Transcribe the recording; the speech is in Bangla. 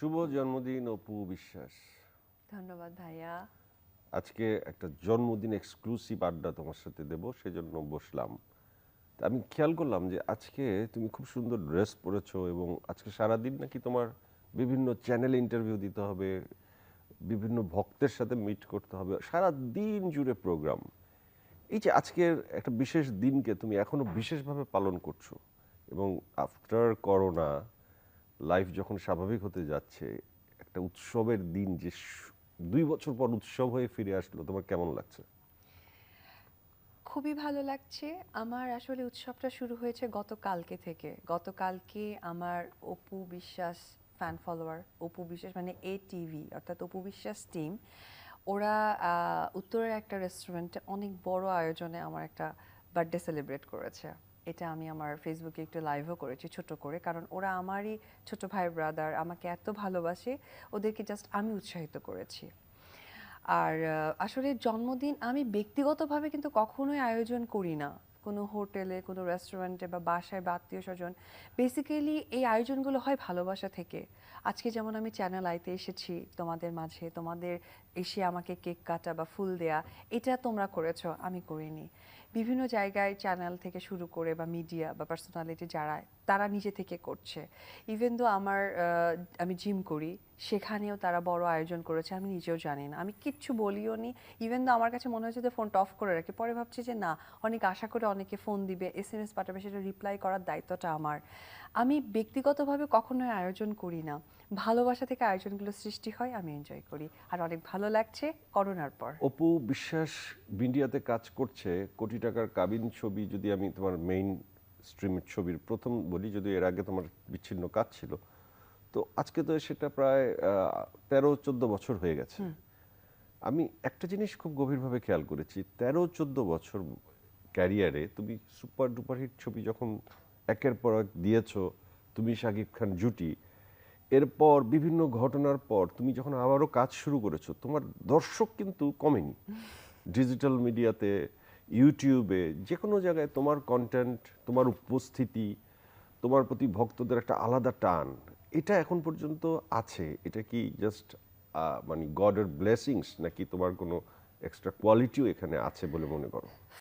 শুভ জন্মদিন অপু বিশ্বাস। ধন্যবাদ ভাইয়া। আজকে একটা জন্মদিন এক্সক্লুসিভ আড্ডা তোমার সাথে দেব, সেজন্য বসলাম। তা আমি খেয়াল করলাম যে আজকে তুমি খুব সুন্দর ড্রেস পরেছো এবং আজকে সারাদিন নাকি তোমার বিভিন্ন চ্যানেলে ইন্টারভিউ দিতে হবে, বিভিন্ন ভক্তের সাথে মিট করতে হবে, সারা দিন জুড়ে প্রোগ্রাম। এই যে আজকের একটা বিশেষ দিনকে তুমি এখনো বিশেষভাবে পালন করছো এবং আফটার করোনা লাইফ যখন স্বাভাবিক হতে যাচ্ছে, একটা উৎসবের দিন যে 2 বছর পর উৎসব হয়ে ফিরে আসলো, তোমার কেমন লাগছে? খুবই ভালো লাগছে। আমার আসলে উৎসবটা শুরু হয়েছে গতকালকে থেকে। গতকালকে আমার অপু বিশ্বাস ফ্যান ফলোয়ার, অপু বিশ্বাস মানে এটিভি অর্থাৎ অপু বিশ্বাস টিম, ওরা উত্তরের একটা রেস্টুরেন্টে অনেক বড় আয়োজনে আমার একটা বার্থডে সেলিব্রেট করেছে। এটা আমি আমার ফেসবুকে একটু লাইভও করেছি ছোট করে, কারণ ওরা আমারই ছোট ভাই ব্রাদার, আমাকে এত ভালোবাসে, ওদেরকে জাস্ট আমি উৎসাহিত করেছি। আর আসলে জন্মদিন আমি ব্যক্তিগতভাবে কিন্তু কখনোই আয়োজন করি না, কোনো হোটেলে, কোনো রেস্টুরেন্টে বা বাসায় বা আত্মীয় স্বজন। বেসিক্যালি এই আয়োজনগুলো হয় ভালোবাসা থেকে। আজকে যেমন আমি চ্যানেল আইতে এসেছি তোমাদের মাঝে, তোমাদের এসে আমাকে কেক কাটা বা ফুল দেয়া, এটা তোমরা করেছো, আমি করিনি। বিভিন্ন জায়গায় চ্যানেল থেকে শুরু করে বা মিডিয়া বা পার্সোনালিটি যারা, তারা নিজে থেকে করছে। ইভেন দো আমি জিম করি, সেখানেও তারা বড় আয়োজন করেছে, আমি নিজেও জানি না, আমি কিচ্ছু বলিও নি। ইভেন দো আমার কাছে মনে হয়েছে যে ফোনটা অফ করে রাখি, পরে ভাবছি যে না, অনেক আশা করে অনেকে ফোন দিবে, এসএমএস পাঠাবে, সেটা রিপ্লাই করার দায়িত্বটা আমার। আমি ব্যক্তিগতভাবে কখনোই আয়োজন করি না, ভালোবাসা থেকে আয়োজনগুলো সৃষ্টি হয়, আমি এনজয় করি। আর অনেক ভালো লাগছে করোনার পর। অপু বিশ্বাস মিডিয়াতে কাজ করছে, কোটি টাকার কাবিন ছবি যদি আমি তোমার মেইন স্ট্রিমের ছবির প্রথম বলি, যদি এর আগে তোমার বিচ্ছিন্ন কাজ ছিল, তো আজকে তো সেটা প্রায় 13-14 বছর হয়ে গেছে। আমি একটা জিনিস খুব গভীরভাবে খেয়াল করেছি, 13-14 বছর ক্যারিয়ারে তুমি সুপার ডুপার হিট ছবি যখন একের পর এক দিয়েছো, তুমি শাকিব খান জুটি, এরপর বিভিন্ন ঘটনার পর তুমি যখন আবারও কাজ শুরু করেছো, তোমার দর্শক কিন্তু কমেনি। ডিজিটাল মিডিয়াতে, ইউটিউবে, যে কোনো জায়গায় তোমার কন্টেন্ট, তোমার উপস্থিতি, তোমার প্রতি ভক্তদের একটা আলাদা টান, এটা এখন পর্যন্ত আছে। এটা কি জাস্ট মানে গডের ব্লেসিংস, নাকি তোমার কোনো এক্সট্রা কোয়ালিটিও এখানে আছে বলে মনে করো?